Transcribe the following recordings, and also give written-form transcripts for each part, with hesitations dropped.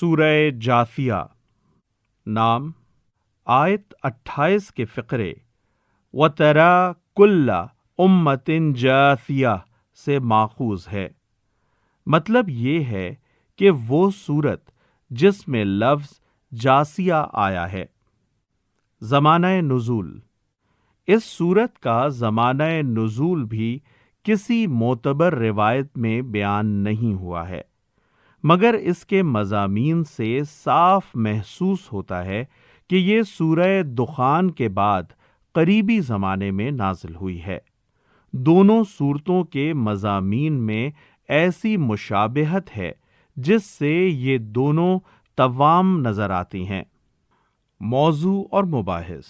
سورہ جاثیہ۔ نام آیت 28 کے فقرے وَتَرَا كُلَّ أُمَّةٍ جَاثِیَةٍ سے ماخوذ ہے۔ مطلب یہ ہے کہ وہ سورت جس میں لفظ جاسیہ آیا ہے۔ زمانہ نزول۔ اس سورت کا زمانہ نزول بھی کسی معتبر روایت میں بیان نہیں ہوا ہے، مگر اس کے مضامین سے صاف محسوس ہوتا ہے کہ یہ سورہ دخان کے بعد قریبی زمانے میں نازل ہوئی ہے۔ دونوں سورتوں کے مضامین میں ایسی مشابہت ہے جس سے یہ دونوں توام نظر آتی ہیں۔ موضوع اور مباحث۔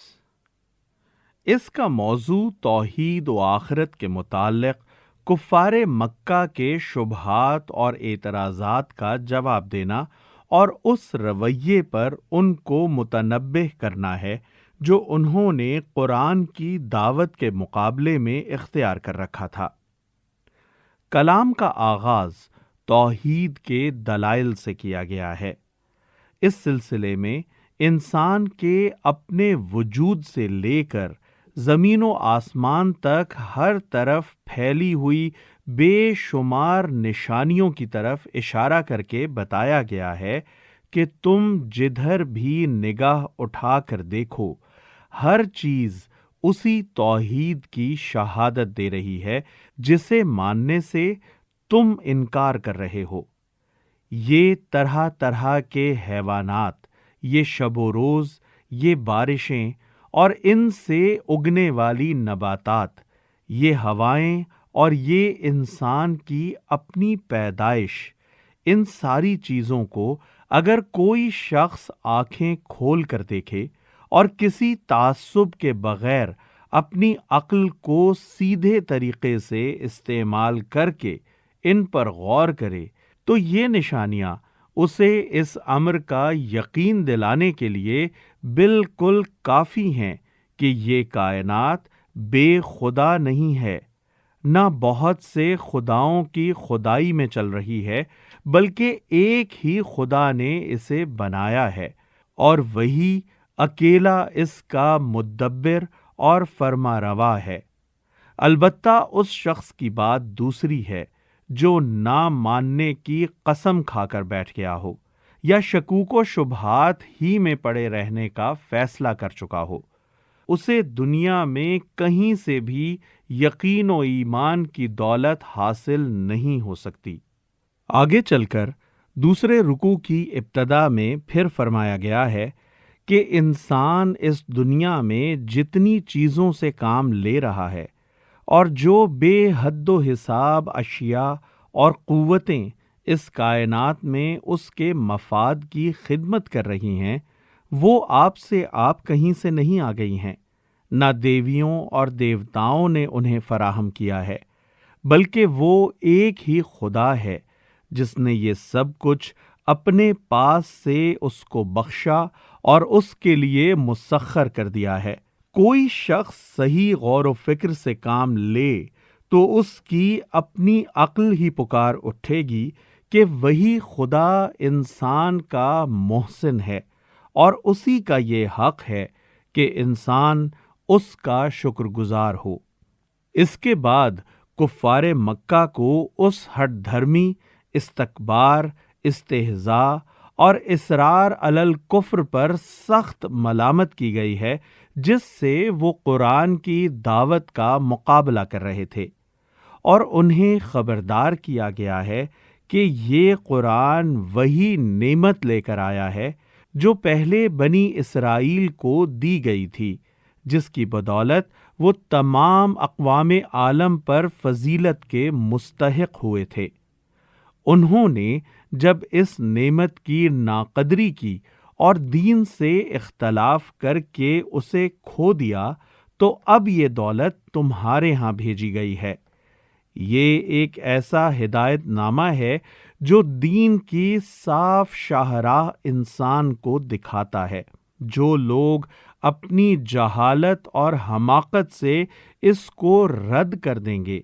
اس کا موضوع توحید و آخرت کے متعلق کفار مکہ کے شبہات اور اعتراضات کا جواب دینا اور اس رویے پر ان کو متنبہ کرنا ہے جو انہوں نے قرآن کی دعوت کے مقابلے میں اختیار کر رکھا تھا۔ کلام کا آغاز توحید کے دلائل سے کیا گیا ہے۔ اس سلسلے میں انسان کے اپنے وجود سے لے کر زمین و آسمان تک ہر طرف پھیلی ہوئی بے شمار نشانیوں کی طرف اشارہ کر کے بتایا گیا ہے کہ تم جدھر بھی نگاہ اٹھا کر دیکھو، ہر چیز اسی توحید کی شہادت دے رہی ہے جسے ماننے سے تم انکار کر رہے ہو۔ یہ طرح طرح کے حیوانات، یہ شب و روز، یہ بارشیں اور ان سے اگنے والی نباتات، یہ ہوائیں اور یہ انسان کی اپنی پیدائش، ان ساری چیزوں کو اگر کوئی شخص آنکھیں کھول کر دیکھے اور کسی تعصب کے بغیر اپنی عقل کو سیدھے طریقے سے استعمال کر کے ان پر غور کرے تو یہ نشانیاں اسے اس امر کا یقین دلانے کے لیے بالکل کافی ہیں کہ یہ کائنات بے خدا نہیں ہے، نہ بہت سے خداؤں کی خدائی میں چل رہی ہے، بلکہ ایک ہی خدا نے اسے بنایا ہے اور وہی اکیلا اس کا مدبر اور فرما روا ہے۔ البتہ اس شخص کی بات دوسری ہے جو نہ ماننے کی قسم کھا کر بیٹھ گیا ہو یا شکوک و شبہات ہی میں پڑے رہنے کا فیصلہ کر چکا ہو۔ اسے دنیا میں کہیں سے بھی یقین و ایمان کی دولت حاصل نہیں ہو سکتی۔ آگے چل کر دوسرے رکوع کی ابتدا میں پھر فرمایا گیا ہے کہ انسان اس دنیا میں جتنی چیزوں سے کام لے رہا ہے اور جو بے حد و حساب اشیاء اور قوتیں اس کائنات میں اس کے مفاد کی خدمت کر رہی ہیں، وہ آپ کہیں سے نہیں آ گئی ہیں، نہ دیویوں اور دیوتاؤں نے انہیں فراہم کیا ہے، بلکہ وہ ایک ہی خدا ہے جس نے یہ سب کچھ اپنے پاس سے اس کو بخشا اور اس کے لیے مسخر کر دیا ہے۔ کوئی شخص صحیح غور و فکر سے کام لے تو اس کی اپنی عقل ہی پکار اٹھے گی کہ وہی خدا انسان کا محسن ہے اور اسی کا یہ حق ہے کہ انسان اس کا شکر گزار ہو۔ اس کے بعد کفار مکہ کو اس ہٹ دھرمی، استکبار، استہزاء اور اصرار علی الکفر پر سخت ملامت کی گئی ہے جس سے وہ قرآن کی دعوت کا مقابلہ کر رہے تھے، اور انہیں خبردار کیا گیا ہے کہ یہ قرآن وہی نعمت لے کر آیا ہے جو پہلے بنی اسرائیل کو دی گئی تھی، جس کی بدولت وہ تمام اقوام عالم پر فضیلت کے مستحق ہوئے تھے۔ انہوں نے جب اس نعمت کی ناقدری کی اور دین سے اختلاف کر کے اسے کھو دیا تو اب یہ دولت تمہارے ہاں بھیجی گئی ہے۔ یہ ایک ایسا ہدایت نامہ ہے جو دین کی صاف شاہراہ انسان کو دکھاتا ہے۔ جو لوگ اپنی جہالت اور حماقت سے اس کو رد کر دیں گے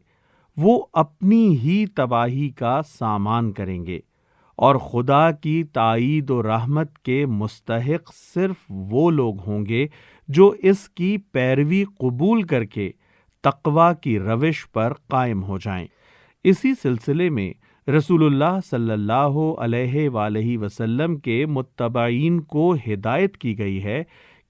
وہ اپنی ہی تباہی کا سامان کریں گے، اور خدا کی تائید و رحمت کے مستحق صرف وہ لوگ ہوں گے جو اس کی پیروی قبول کر کے تقوی کی روش پر قائم ہو جائیں۔ اسی سلسلے میں رسول اللہ صلی اللہ علیہ وآلہ وسلم کے متبعین کو ہدایت کی گئی ہے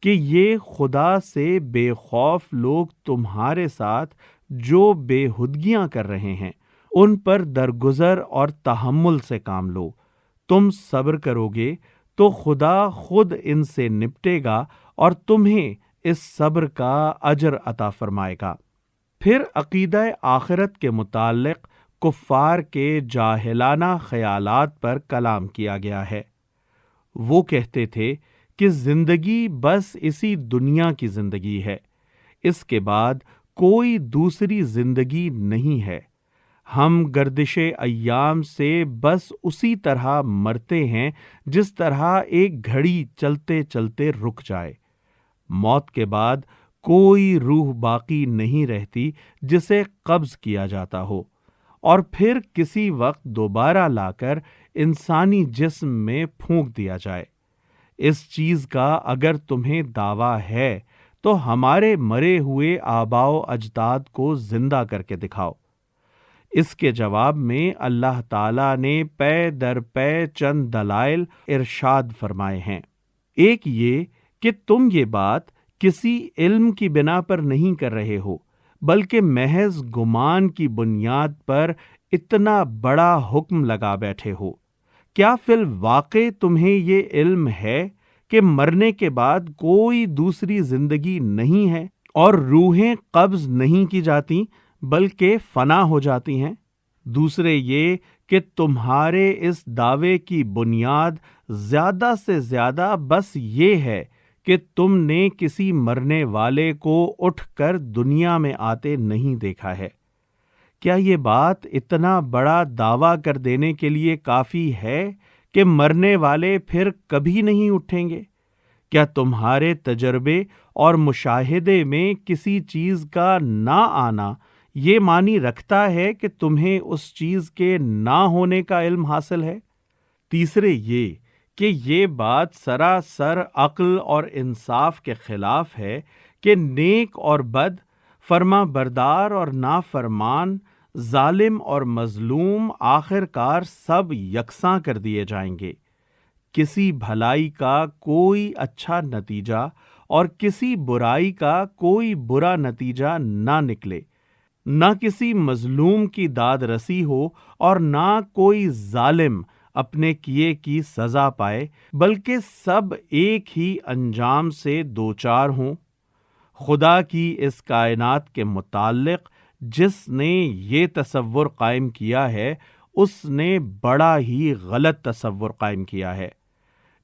کہ یہ خدا سے بے خوف لوگ تمہارے ساتھ جو بے ہدگیاں کر رہے ہیں ان پر درگزر اور تحمل سے کام لو۔ تم صبر کرو گے تو خدا خود ان سے نپٹے گا اور تمہیں اس صبر کا اجر عطا فرمائے گا۔ پھر عقیدہ آخرت کے متعلق کفار کے جاہلانہ خیالات پر کلام کیا گیا ہے۔ وہ کہتے تھے کہ زندگی بس اسی دنیا کی زندگی ہے، اس کے بعد کوئی دوسری زندگی نہیں ہے۔ ہم گردش ایام سے بس اسی طرح مرتے ہیں جس طرح ایک گھڑی چلتے چلتے رک جائے۔ موت کے بعد کوئی روح باقی نہیں رہتی جسے قبض کیا جاتا ہو اور پھر کسی وقت دوبارہ لا کر انسانی جسم میں پھونک دیا جائے۔ اس چیز کا اگر تمہیں دعویٰ ہے تو ہمارے مرے ہوئے آباء و اجداد کو زندہ کر کے دکھاؤ۔ اس کے جواب میں اللہ تعالیٰ نے پے در پے چند دلائل ارشاد فرمائے ہیں۔ ایک یہ کہ تم یہ بات کسی علم کی بنا پر نہیں کر رہے ہو بلکہ محض گمان کی بنیاد پر اتنا بڑا حکم لگا بیٹھے ہو۔ کیا فی الواقع تمہیں یہ علم ہے کہ مرنے کے بعد کوئی دوسری زندگی نہیں ہے اور روحیں قبض نہیں کی جاتی بلکہ فنا ہو جاتی ہیں؟ دوسرے یہ کہ تمہارے اس دعوے کی بنیاد زیادہ سے زیادہ بس یہ ہے کہ تم نے کسی مرنے والے کو اٹھ کر دنیا میں آتے نہیں دیکھا ہے۔ کیا یہ بات اتنا بڑا دعویٰ کر دینے کے لیے کافی ہے کہ مرنے والے پھر کبھی نہیں اٹھیں گے؟ کیا تمہارے تجربے اور مشاہدے میں کسی چیز کا نہ آنا یہ معنی رکھتا ہے کہ تمہیں اس چیز کے نہ ہونے کا علم حاصل ہے؟ تیسرے یہ کہ یہ بات سراسر عقل اور انصاف کے خلاف ہے کہ نیک اور بد، فرما بردار اور نافرمان، ظالم اور مظلوم آخر کار سب یکساں کر دیے جائیں گے۔ کسی بھلائی کا کوئی اچھا نتیجہ اور کسی برائی کا کوئی برا نتیجہ نہ نکلے، نہ کسی مظلوم کی داد رسی ہو اور نہ کوئی ظالم اپنے کیے کی سزا پائے، بلکہ سب ایک ہی انجام سے دوچار ہوں۔ خدا کی اس کائنات کے متعلق جس نے یہ تصور قائم کیا ہے اس نے بڑا ہی غلط تصور قائم کیا ہے۔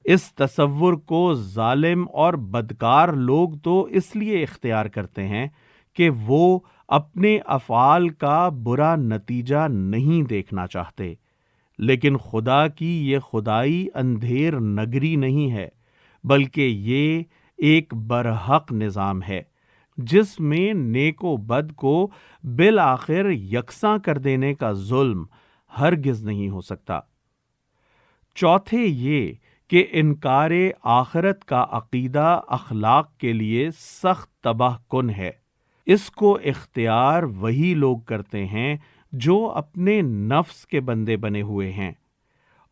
اس تصور کو ظالم اور بدکار لوگ تو اس لیے اختیار کرتے ہیں کہ وہ اپنے افعال کا برا نتیجہ نہیں دیکھنا چاہتے، لیکن خدا کی یہ خدائی اندھیر نگری نہیں ہے، بلکہ یہ ایک برحق نظام ہے جس میں نیک و بد کو بالآخر یکساں کر دینے کا ظلم ہرگز نہیں ہو سکتا۔ چوتھے یہ کہ انکار آخرت کا عقیدہ اخلاق کے لیے سخت تباہ کن ہے۔ اس کو اختیار وہی لوگ کرتے ہیں جو اپنے نفس کے بندے بنے ہوئے ہیں،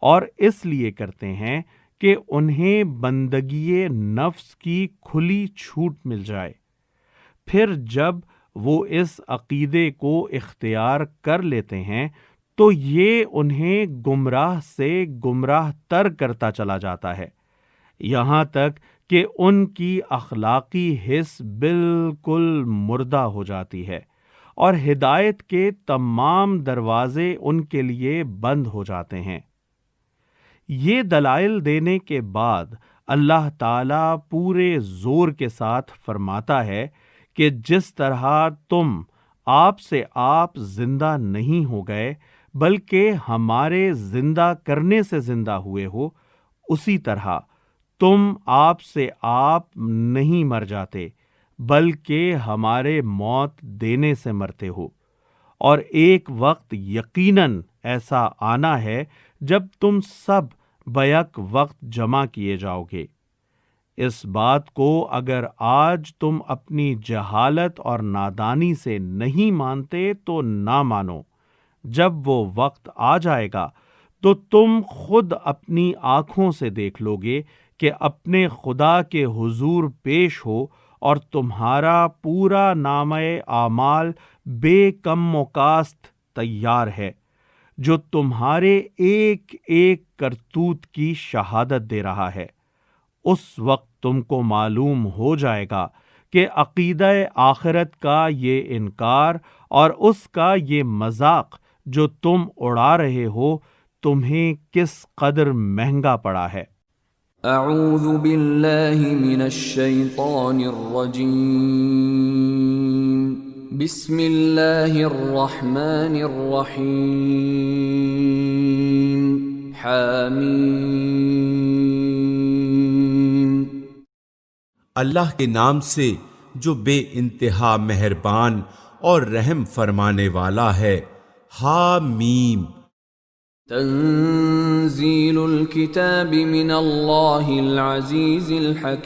اور اس لیے کرتے ہیں کہ انہیں بندگی نفس کی کھلی چھوٹ مل جائے۔ پھر جب وہ اس عقیدے کو اختیار کر لیتے ہیں تو یہ انہیں گمراہ سے گمراہ تر کرتا چلا جاتا ہے، یہاں تک کہ ان کی اخلاقی حس بالکل مردہ ہو جاتی ہے اور ہدایت کے تمام دروازے ان کے لیے بند ہو جاتے ہیں۔ یہ دلائل دینے کے بعد اللہ تعالیٰ پورے زور کے ساتھ فرماتا ہے کہ جس طرح تم آپ سے آپ زندہ نہیں ہو گئے بلکہ ہمارے زندہ کرنے سے زندہ ہوئے ہو، اسی طرح تم آپ سے آپ نہیں مر جاتے بلکہ ہمارے موت دینے سے مرتے ہو، اور ایک وقت یقیناً ایسا آنا ہے جب تم سب بیک وقت جمع کیے جاؤ گے۔ اس بات کو اگر آج تم اپنی جہالت اور نادانی سے نہیں مانتے تو نہ مانو، جب وہ وقت آ جائے گا تو تم خود اپنی آنکھوں سے دیکھ لو گے کہ اپنے خدا کے حضور پیش ہو اور تمہارا پورا نامہ اعمال بے کم و کاست تیار ہے، جو تمہارے ایک ایک کرتوت کی شہادت دے رہا ہے۔ اس وقت تم کو معلوم ہو جائے گا کہ عقیدہ آخرت کا یہ انکار اور اس کا یہ مذاق جو تم اڑا رہے ہو تمہیں کس قدر مہنگا پڑا ہے۔ اعوذ باللہ من الشیطان الرجیم، بسم اللہ الرحمن الرحیم، حامیم۔ اللہ کے نام سے جو بے انتہا مہربان اور رحم فرمانے والا ہے۔ حامیم۔ تنزیل الکتاب من اللہ العزیز الحکیم۔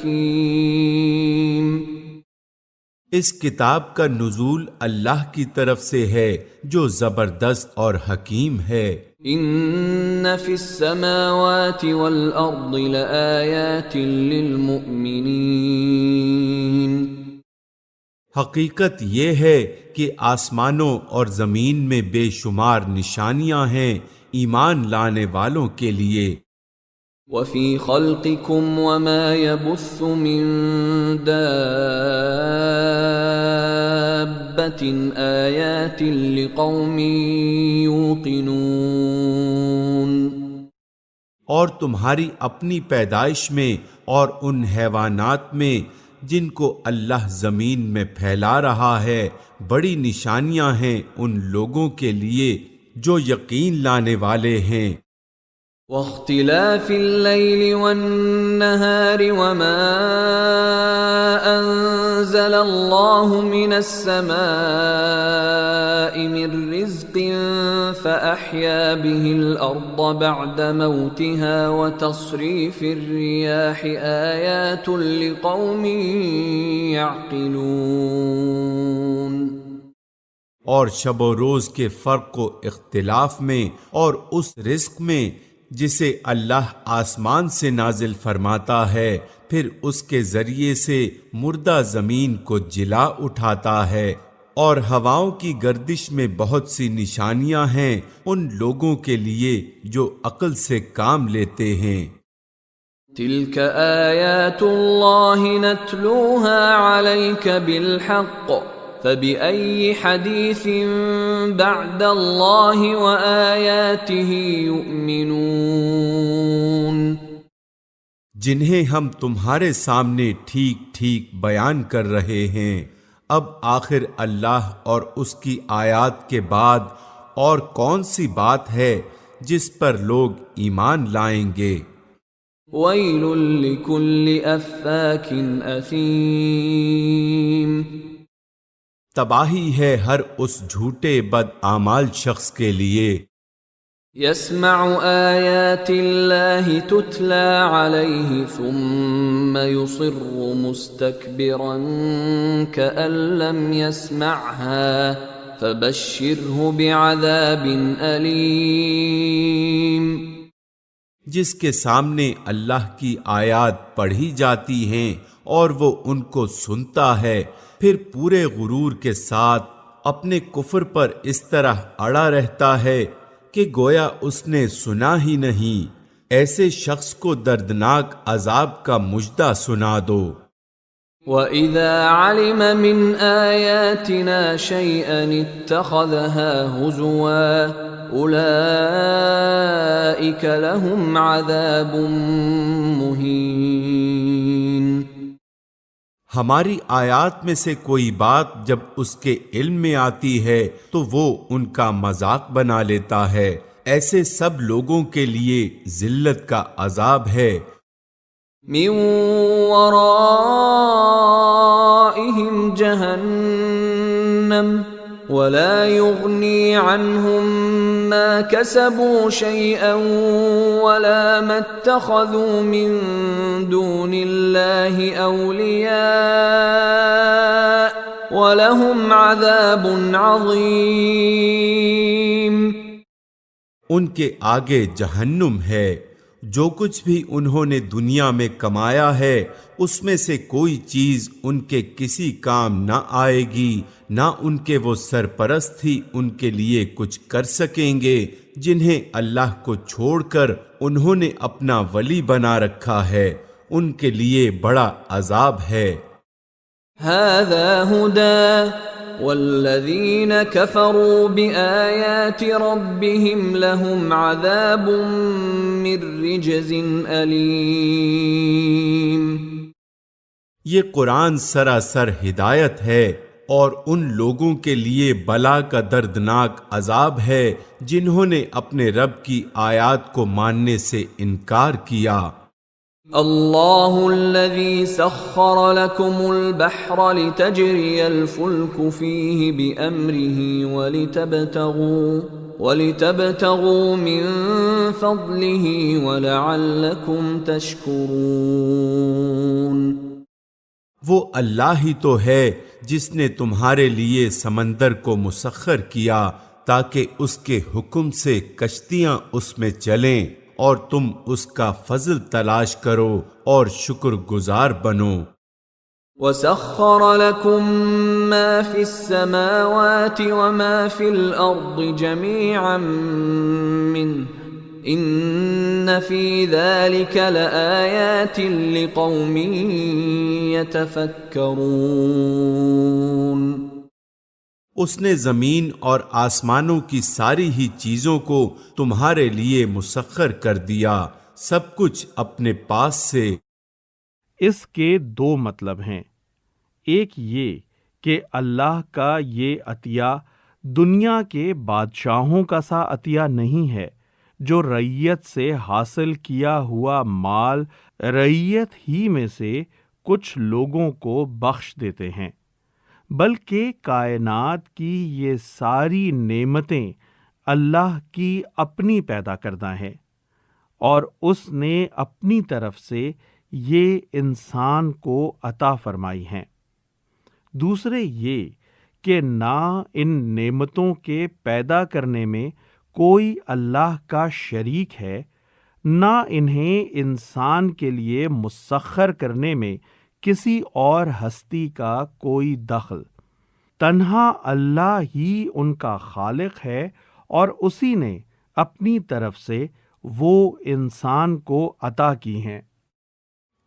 اس کتاب کا نزول اللہ کی طرف سے ہے جو زبردست اور حکیم ہے۔ ان فی السماوات والارض لآیات للمؤمنین۔ حقیقت یہ ہے کہ آسمانوں اور زمین میں بے شمار نشانیاں ہیں ایمان لانے والوں کے لیے۔ وفی خلقکم وما یبث من دابۃ آیات لقوم یوقنون۔ اور تمہاری اپنی پیدائش میں اور ان حیوانات میں جن کو اللہ زمین میں پھیلا رہا ہے بڑی نشانیاں ہیں ان لوگوں کے لیے جو یقین لانے والے ہیں۔ واختلاف اللیل والنہار وما انزل اللہ من السماء من رزق فأحیا به الارض بعد موتها وتصریف الریاح آیات لقوم یعقلون۔ اور شب و روز کے فرق و اختلاف میں اور اس رزق میں جسے اللہ آسمان سے نازل فرماتا ہے پھر اس کے ذریعے سے مردہ زمین کو جلا اٹھاتا ہے، اور ہواؤں کی گردش میں بہت سی نشانیاں ہیں ان لوگوں کے لیے جو عقل سے کام لیتے ہیں۔ تلک آیات اللہ نتلوها علیک بالحق فبأي حديث بعد الله وآياته يؤمنون۔ جنہیں ہم تمہارے سامنے ٹھیک ٹھیک بیان کر رہے ہیں، اب آخر اللہ اور اس کی آیات کے بعد اور کون سی بات ہے جس پر لوگ ایمان لائیں گے۔ ویل لکل افاک اثیم۔ تباہی ہے ہر اس جھوٹے بدعمال شخص کے لیے۔ یسمع آیات اللہ تتلی علیہ ثم یصر مستکبرا کأن لم یسمعها فبشرہ بعذاب علیم۔ جس کے سامنے اللہ کی آیات پڑھی جاتی ہیں اور وہ ان کو سنتا ہے پھر پورے غرور کے ساتھ اپنے کفر پر اس طرح اڑا رہتا ہے کہ گویا اس نے سنا ہی نہیں، ایسے شخص کو دردناک عذاب کا مژدہ سنا دو۔ وَإِذَا عَلِمَ مِنْ آيَاتِنَا شَيْئًا اتَّخَذَهَا هُزُوًا أُولَئِكَ لَهُمْ عَذَابٌ مُهِينٌ۔ ہماری آیات میں سے کوئی بات جب اس کے علم میں آتی ہے تو وہ ان کا مذاق بنا لیتا ہے، ایسے سب لوگوں کے لیے ذلت کا عذاب ہے۔ من ورائهم جہنم ولا يغنی عنهم ما كسبوا شيئا ولا ما اتخذوا من دون الله أولياء وَلَهُمْ عَذَابٌ عَظِيمٌ۔ ان کے آگے جہنم ہے، جو کچھ بھی انہوں نے دنیا میں کمایا ہے اس میں سے کوئی چیز ان کے کسی کام نہ آئے گی، نہ ان کے وہ سرپرست ہی ان کے لیے کچھ کر سکیں گے جنہیں اللہ کو چھوڑ کر انہوں نے اپنا ولی بنا رکھا ہے، ان کے لیے بڑا عذاب ہے۔ هذا هدى والذين كفروا بآيات ربهم لهم عذاب من رجز أليم۔ یہ قرآن سراسر ہدایت ہے اور ان لوگوں کے لیے بلا کا دردناک عذاب ہے جنہوں نے اپنے رب کی آیات کو ماننے سے انکار کیا۔ اللہ الذي سخر لكم البحر لتجري الفلك فيه بأمره ولتبتغوا من فضله ولعلكم تشكرون۔ وہ اللہ ہی تو ہے جس نے تمہارے لیے سمندر کو مسخر کیا تاکہ اس کے حکم سے کشتیاں اس میں چلیں اور تم اس کا فضل تلاش کرو اور شکر گزار بنو۔ وَسَخَّرَ لَكُم مَّا فِي السَّمَاوَاتِ وَمَا فِي الْأَرْضِ جَمِيعًا مِّنْهُ إِنَّ فِي ذَلِكَ لَآيَاتٍ لِقَوْمٍ يَتَفَكَّرُونَ۔ اس نے زمین اور آسمانوں کی ساری ہی چیزوں کو تمہارے لیے مسخر کر دیا، سب کچھ اپنے پاس سے۔ اس کے دو مطلب ہیں، ایک یہ کہ اللہ کا یہ عطیہ دنیا کے بادشاہوں کا سا عطیہ نہیں ہے جو رعیت سے حاصل کیا ہوا مال رعیت ہی میں سے کچھ لوگوں کو بخش دیتے ہیں، بلکہ کائنات کی یہ ساری نعمتیں اللہ کی اپنی پیدا کردہ ہیں اور اس نے اپنی طرف سے یہ انسان کو عطا فرمائی ہیں۔ دوسرے یہ کہ نہ ان نعمتوں کے پیدا کرنے میں کوئی اللہ کا شریک ہے، نہ انہیں انسان کے لیے مسخر کرنے میں کسی اور ہستی کا کوئی دخل، تنہا اللہ ہی ان کا خالق ہے اور اسی نے اپنی طرف سے وہ انسان کو عطا کی ہیں۔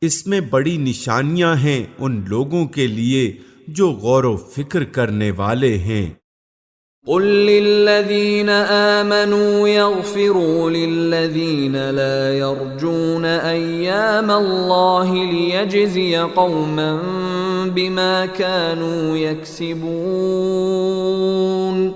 اس میں بڑی نشانیاں ہیں ان لوگوں کے لیے جو غور و فکر کرنے والے ہیں۔ قل للذین آمنوا یغفروا للذین لا یرجون ایام اللہ لیجزی قوما بما كانوا یکسبون۔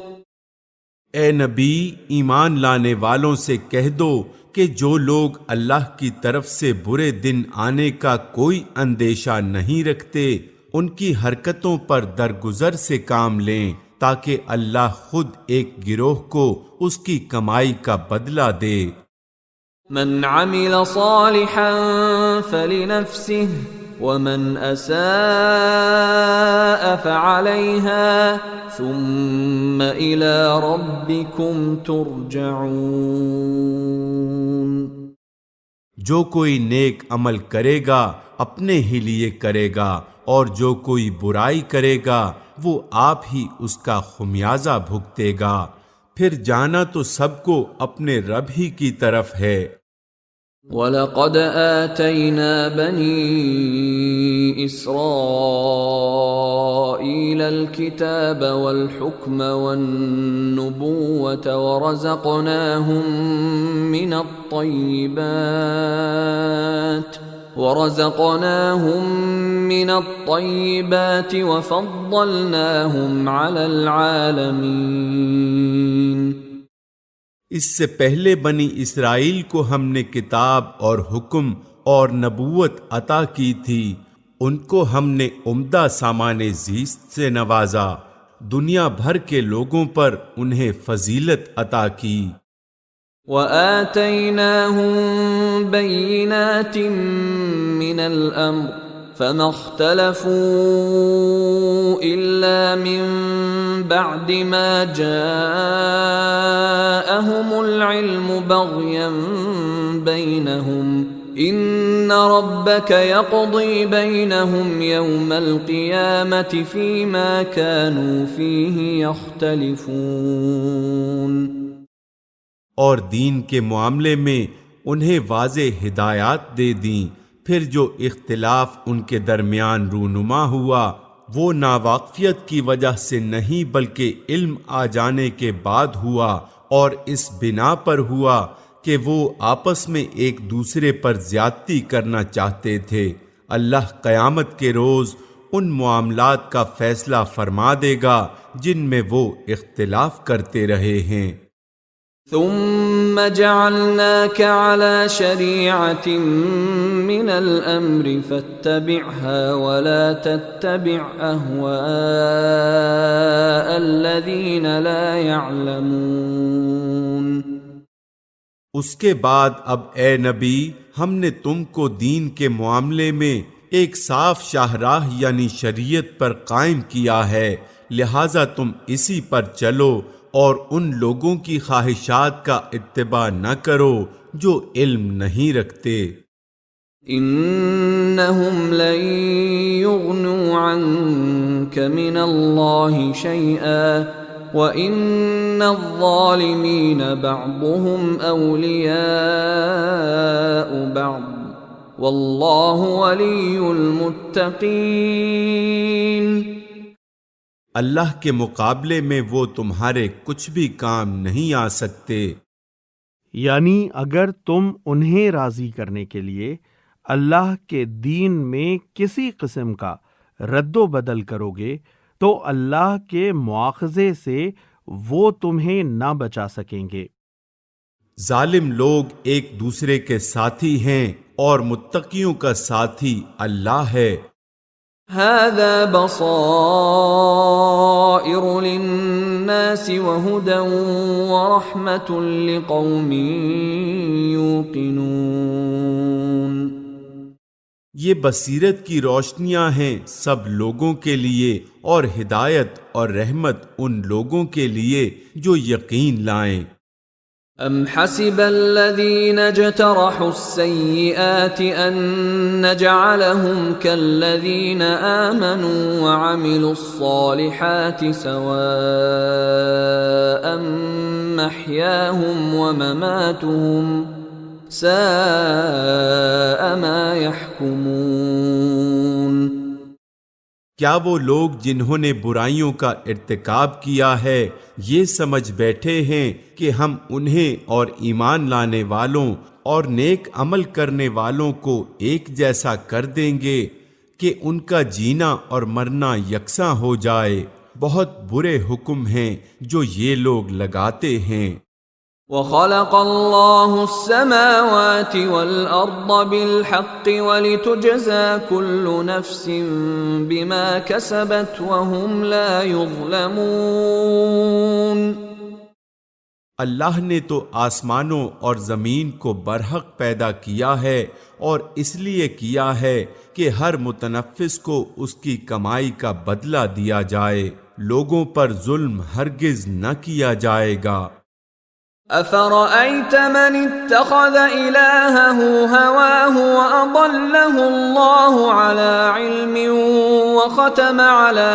اے نبی، ایمان لانے والوں سے کہہ دو کہ جو لوگ اللہ کی طرف سے برے دن آنے کا کوئی اندیشہ نہیں رکھتے ان کی حرکتوں پر درگزر سے کام لیں تاکہ اللہ خود ایک گروہ کو اس کی کمائی کا بدلہ دے۔ من عمل صالحا فلنفسه ومن اساء فعليها ثم الى ربكم ترجعون۔ جو کوئی نیک عمل کرے گا اپنے ہی لیے کرے گا اور جو کوئی برائی کرے گا وہ آپ ہی اس کا خمیازہ بھگتے گا، پھر جانا تو سب کو اپنے رب ہی کی طرف ہے۔ وَلَقَدْ آتَيْنَا بَنِي إِسْرَائِيلَ الْكِتَابَ وَالْحُكْمَ وَالنُّبُوَّةَ ورزقناهم من الطيبات وفضلناهم على العالمين۔ اس سے پہلے بنی اسرائیل کو ہم نے کتاب اور حکم اور نبوت عطا کی تھی، ان کو ہم نے عمدہ سامان زیست سے نوازا دنیا بھر کے لوگوں پر انہیں فضیلت عطا کی۔ وآتيناهم بينات من الأمر فما اختلفوا إلا من بعد ما جاءهم العلم بغيا بينهم إن ربك يقضي بينهم يوم القيامة فيما كانوا فيه يختلفون۔ اور دین کے معاملے میں انہیں واضح ہدایات دے دیں، پھر جو اختلاف ان کے درمیان رونما ہوا وہ ناواقفیت کی وجہ سے نہیں بلکہ علم آ جانے کے بعد ہوا، اور اس بنا پر ہوا کہ وہ آپس میں ایک دوسرے پر زیادتی کرنا چاہتے تھے۔ اللہ قیامت کے روز ان معاملات کا فیصلہ فرما دے گا جن میں وہ اختلاف کرتے رہے ہیں۔ ثم جعلناك على شريعة من الأمر فاتبعها ولا تتبع أهواء الذين لا يعلمون۔ اس کے بعد اب اے نبی ہم نے تم کو دین کے معاملے میں ایک صاف شاہراہ یعنی شریعت پر قائم کیا ہے، لہذا تم اسی پر چلو اور ان لوگوں کی خواہشات کا اتباع نہ کرو جو علم نہیں رکھتے۔ انہم لن یغنوا عنک من اللہ شیئا وَإِنَّ الظَّالِمِينَ بَعْضُهُمْ أَوْلِيَاءُ بَعْضٍ وَاللَّهُ وَلِيُّ الْمُتَّقِينَ۔ اللہ کے مقابلے میں وہ تمہارے کچھ بھی کام نہیں آ سکتے۔ یعنی اگر تم انہیں راضی کرنے کے لیے اللہ کے دین میں کسی قسم کا رد و بدل کرو گے تو اللہ کے مواخذے سے وہ تمہیں نہ بچا سکیں گے۔ ظالم لوگ ایک دوسرے کے ساتھی ہیں اور متقیوں کا ساتھی اللہ ہے۔ هذا بصائر للناس وهدى ورحمة لقوم يوقنون۔ یہ بصیرت کی روشنیاں ہیں سب لوگوں کے لیے، اور ہدایت اور رحمت ان لوگوں کے لیے جو یقین لائیں۔ ام حسب الذين اجترحوا السيئات ان نجعلهم كالذين آمنوا وعملوا الصالحات سواء محياهم ومماتهم ساء ما يحكمون۔ کیا وہ لوگ جنہوں نے برائیوں کا ارتکاب کیا ہے یہ سمجھ بیٹھے ہیں کہ ہم انہیں اور ایمان لانے والوں اور نیک عمل کرنے والوں کو ایک جیسا کر دیں گے کہ ان کا جینا اور مرنا یکساں ہو جائے؟ بہت برے حکم ہیں جو یہ لوگ لگاتے ہیں۔ وَخَلَقَ اللَّهُ السَّمَاوَاتِ وَالْأَرْضَ بِالْحَقِّ وَلِتُجْزَى كُلُّ نَفْسٍ بِمَا كَسَبَتْ وَهُمْ لَا يُظْلَمُونَ۔ اللہ نے تو آسمانوں اور زمین کو برحق پیدا کیا ہے، اور اس لیے کیا ہے کہ ہر متنفس کو اس کی کمائی کا بدلہ دیا جائے، لوگوں پر ظلم ہرگز نہ کیا جائے گا۔ أَفَرَأَيْتَ مَنِ اتَّخَذَ إِلَٰهَهُ هَوَاهُ وَأَضَلَّهُ اللَّهُ عَلَىٰ عِلْمٍ وَخَتَمَ عَلَىٰ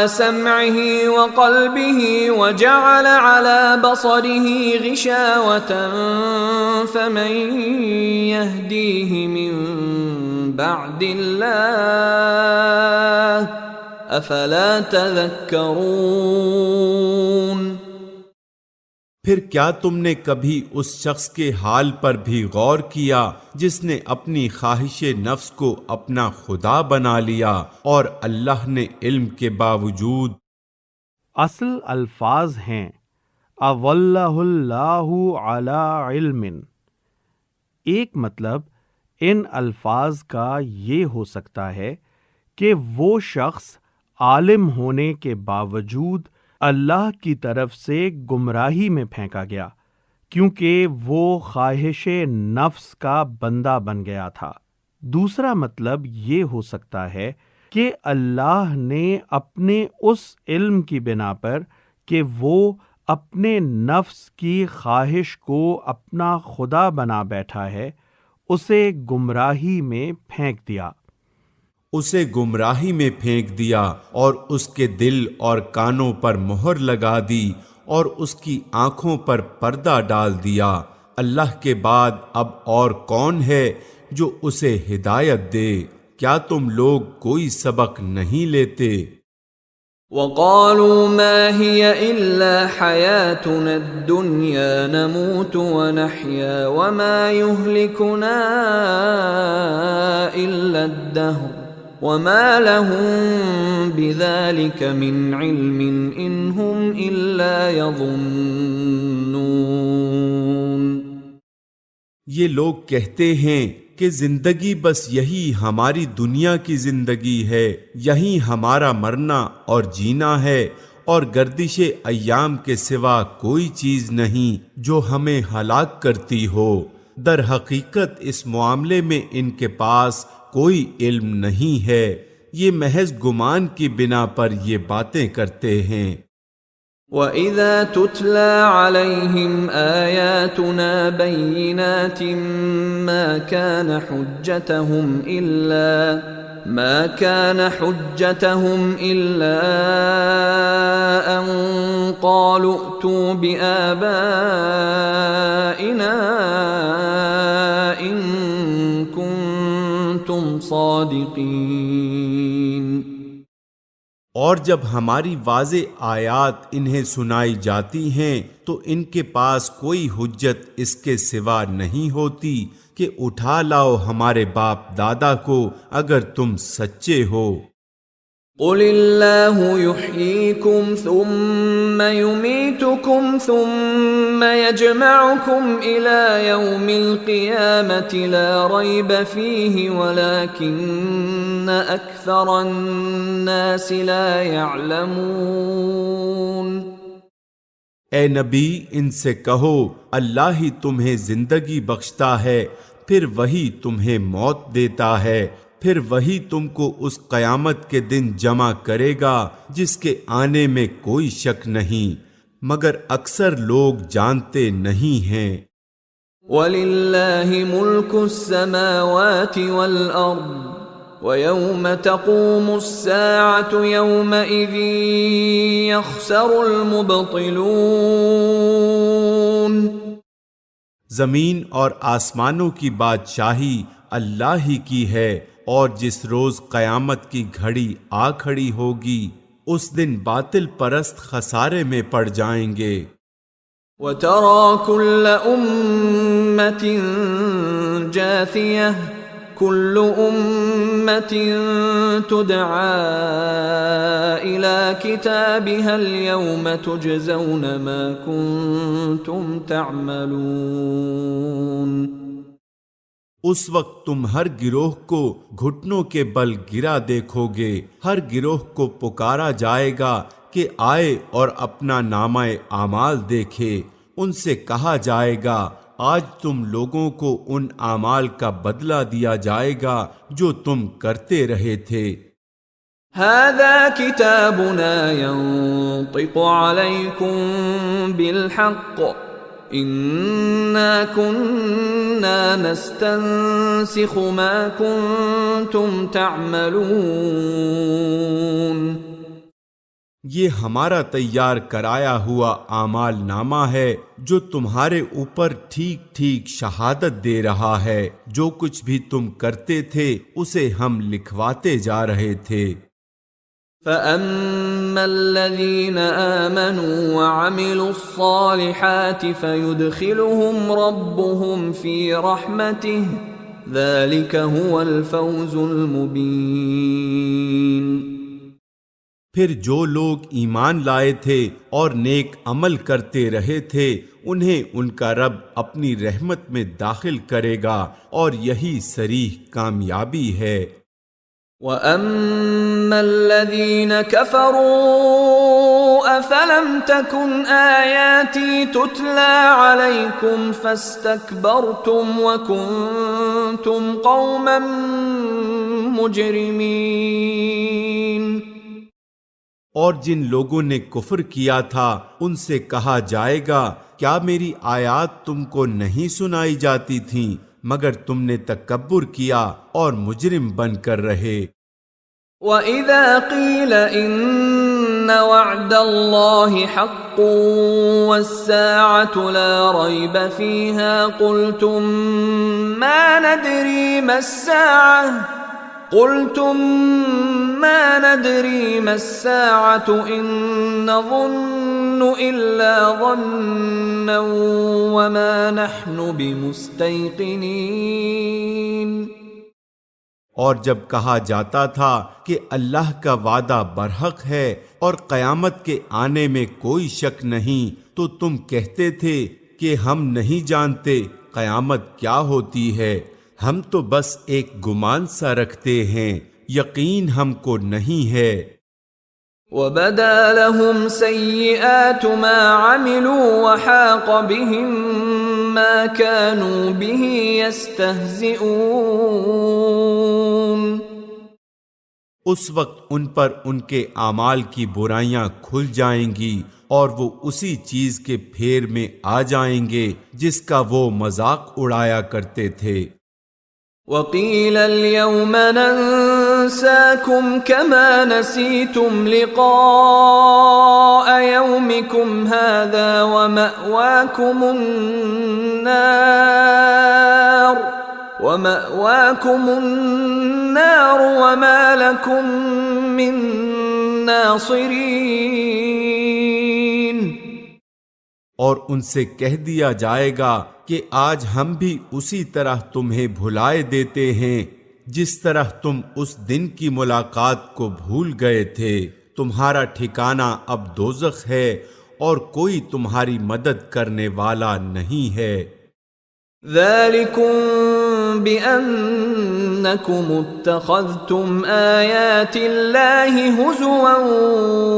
سَمْعِهِ وَقَلْبِهِ وَجَعَلَ عَلَىٰ بَصَرِهِ غِشَاوَةً فَمَن يَهْدِيهِ مِن بَعْدِ اللَّهِ افلا تذکرون۔ پھر کیا تم نے کبھی اس شخص کے حال پر بھی غور کیا جس نے اپنی خواہش نفس کو اپنا خدا بنا لیا اور اللہ نے علم کے باوجود؟ اصل الفاظ ہیں اولہ اللہ علی علم۔ ایک مطلب ان الفاظ کا یہ ہو سکتا ہے کہ وہ شخص عالم ہونے کے باوجود اللہ کی طرف سے گمراہی میں پھینکا گیا، کیونکہ وہ خواہش نفس کا بندہ بن گیا تھا۔ دوسرا مطلب یہ ہو سکتا ہے کہ اللہ نے اپنے اس علم کی بنا پر کہ وہ اپنے نفس کی خواہش کو اپنا خدا بنا بیٹھا ہے، اسے گمراہی میں پھینک دیا۔ اسے گمراہی میں پھینک دیا اور اس کے دل اور کانوں پر مہر لگا دی اور اس کی آنکھوں پر پردہ ڈال دیا۔ اللہ کے بعد اب اور کون ہے جو اسے ہدایت دے؟ کیا تم لوگ کوئی سبق نہیں لیتے؟ وقالوا ما هي إلا حياتنا الدنيا نموت ونحيا وما يهلكنا إلا الدهر وما لهم بذلك من علم إن هم إلا يظنون۔ یہ لوگ کہتے ہیں کہ زندگی بس یہی ہماری دنیا کی زندگی ہے، یہی ہمارا مرنا اور جینا ہے، اور گردش ایام کے سوا کوئی چیز نہیں جو ہمیں ہلاک کرتی ہو۔ در حقیقت اس معاملے میں ان کے پاس کوئی علم نہیں ہے، یہ محض گمان کی بنا پر یہ باتیں کرتے ہیں۔ وَإِذَا تُتْلَى عَلَيْهِمْ آيَاتُنَا بَيِّنَاتٍ مَا كَانَ حُجَّتَهُمْ إِلَّا أَن قَالُوا ائْتُوا بِآبَائِنَا إِن كُنتُمْ صَادِقِينَ۔ اور جب ہماری واضح آیات انہیں سنائی جاتی ہیں تو ان کے پاس کوئی حجت اس کے سوا نہیں ہوتی کہ اٹھا لاؤ ہمارے باپ دادا کو اگر تم سچے ہو۔ قل اللہ یحییکم ثم یمیتکم ثم یجمعکم الی یوم القیامة لا ریب فیہ ولکن اکثر الناس لا یعلمون۔ اے نبی ان سے کہو اللہ ہی تمہیں زندگی بخشتا ہے، پھر وہی تمہیں موت دیتا ہے، پھر وہی تم کو اس قیامت کے دن جمع کرے گا جس کے آنے میں کوئی شک نہیں، مگر اکثر لوگ جانتے نہیں ہیں۔ وَلِلَّهِ مُلْكُ السَّمَاوَاتِ وَالْأَرْضِ وَيَوْمَ تَقُومُ السَّاعَةُ يَوْمَئِذٍ يَخْسَرُ الْمُبْطِلُونَ۔ زمین اور آسمانوں کی بادشاہی اللہ ہی کی ہے، اور جس روز قیامت کی گھڑی آ کھڑی ہوگی اس دن باطل پرست خسارے میں پڑ جائیں گے۔ وَتَرَى كُلَّ أُمَّةٍ جَاثِيَةً كُلُّ أُمَّةٍ تُدْعَى إِلَى كِتَابِهَا الْيَوْمَ تُجْزَوْنَ مَا كُنتُمْ تَعْمَلُونَ۔ اس وقت تم ہر گروہ کو گھٹنوں کے بل گرا دیکھو گے، ہر گروہ کو پکارا جائے گا کہ آئے اور اپنا نامہ اعمال دیکھے۔ ان سے کہا جائے گا آج تم لوگوں کو ان اعمال کا بدلہ دیا جائے گا جو تم کرتے رہے تھے۔ هذا كتابنا ينطق عليكم بالحق إنا كنا نستنسخ ما كنتم تعملون۔ یہ ہمارا تیار کرایا ہوا اعمال نامہ ہے جو تمہارے اوپر ٹھیک ٹھیک شہادت دے رہا ہے، جو کچھ بھی تم کرتے تھے اسے ہم لکھواتے جا رہے تھے۔ فَأَمَّا الَّذِينَ آمَنُوا وَعَمِلُوا الصَّالِحَاتِ فَيُدْخِلُهُمْ رَبُّهُمْ فِي رَحْمَتِهِ ذَلِكَ هُوَ الْفَوْزُ الْمُبِينُ۔ پھر جو لوگ ایمان لائے تھے اور نیک عمل کرتے رہے تھے انہیں ان کا رب اپنی رحمت میں داخل کرے گا، اور یہی صریح کامیابی ہے۔ وَأَمَّا الَّذِينَ كَفَرُوا أَفَلَمْ تَكُنْ آيَاتِي تُتْلَى عَلَيْكُمْ فَاسْتَكْبَرْتُمْ وَكُنْتُمْ قَوْمًا مُجْرِمِينَ۔ اور جن لوگوں نے کفر کیا تھا ان سے کہا جائے گا کیا میری آیات تم کو نہیں سنائی جاتی تھیں مگر تم نے تکبر کیا اور مجرم بن کر رہے۔ وَإِذَا قِيلَ إِنَّ وَعْدَ اللَّهِ حَقٌّ وَالسَّاعَةُ لَا رَيْبَ فِيهَا قُلْتُم مَّا نَدْرِي مَا السَّاعَةُ إِن نَّظُنُّ إِلَّا ظَنًّا وَمَا نَحْنُ بِمُسْتَيْقِنِينَ۔ اور جب کہا جاتا تھا کہ اللہ کا وعدہ برحق ہے اور قیامت کے آنے میں کوئی شک نہیں تو تم کہتے تھے کہ ہم نہیں جانتے قیامت کیا ہوتی ہے، ہم تو بس ایک گمان سا رکھتے ہیں، یقین ہم کو نہیں ہے۔ وَبَدَا لَهُمْ سَيِّئَاتُ مَا عَمِلُوا وَحَاقَ بِهِم مَّا كَانُوا بِهِ يَسْتَهْزِئُونَ۔ اس وقت ان پر ان کے اعمال کی برائیاں کھل جائیں گی اور وہ اسی چیز کے پھیر میں آ جائیں گے جس کا وہ مذاق اڑایا کرتے تھے۔ وَقِيلَ الْيَوْمَ نَنسَاكُمْ كَمَا نَسِيتُمْ لِقَاءَ يَوْمِكُمْ هَذَا وَمَأْوَاكُمُ النَّارُ وَمَا لَكُمْ مِن نَاصِرِينَ۔ اور ان سے کہہ دیا جائے گا کہ آج ہم بھی اسی طرح تمہیں بھلائے دیتے ہیں جس طرح تم اس دن کی ملاقات کو بھول گئے تھے، تمہارا ٹھکانہ اب دوزخ ہے اور کوئی تمہاری مدد کرنے والا نہیں ہے۔ ذَلِكُمْ بِأَنَّكُمُ اتَّخَذْتُمْ آيَاتِ اللَّهِ هُزُوًا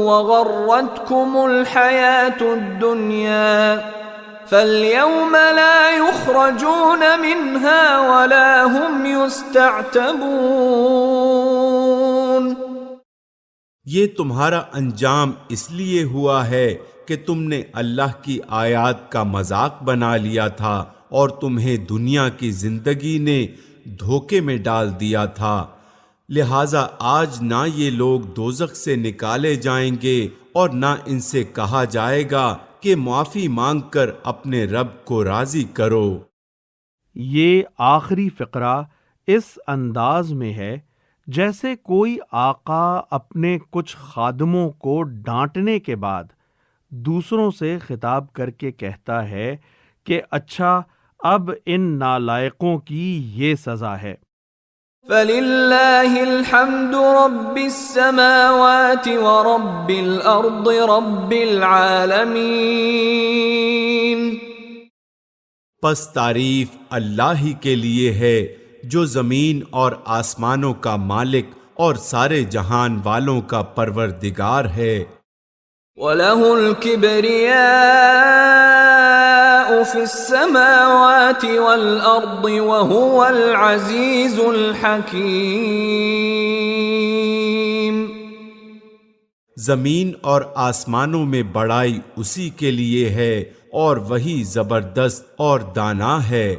وَغَرَّتْكُمُ الْحَيَاةُ الدُّنْيَا فَالْيَوْمَ لَا يُخْرَجُونَ مِنْهَا وَلَا هُمْ يُسْتَعْتَبُونَ۔ یہ تمہارا انجام اس لیے ہوا ہے کہ تم نے اللہ کی آیات کا مذاق بنا لیا تھا اور تمہیں دنیا کی زندگی نے دھوکے میں ڈال دیا تھا، لہذا آج نہ یہ لوگ دوزخ سے نکالے جائیں گے اور نہ ان سے کہا جائے گا کہ معافی مانگ کر اپنے رب کو راضی کرو۔ یہ آخری فقرہ اس انداز میں ہے جیسے کوئی آقا اپنے کچھ خادموں کو ڈانٹنے کے بعد دوسروں سے خطاب کر کے کہتا ہے کہ اچھا اب ان نالائقوں کی یہ سزا ہے۔ فَلِلَّهِ الْحَمْدُ رَبِّ السَّمَاوَاتِ وَرَبِّ الْأَرْضِ رَبِّ الْعَالَمِينَ۔ پس تعریف اللہ ہی کے لیے ہے جو زمین اور آسمانوں کا مالک اور سارے جہان والوں کا پروردگار ہے۔ وَلَهُ الْكِبْرِيَاءُ فِي السَّمَاوَاتِ وَالْأَرْضِ وَهُوَ الْعَزِيزُ الْحَكِيمُ۔ زمین اور آسمانوں میں بڑائی اسی کے لیے ہے اور وہی زبردست اور دانا ہے۔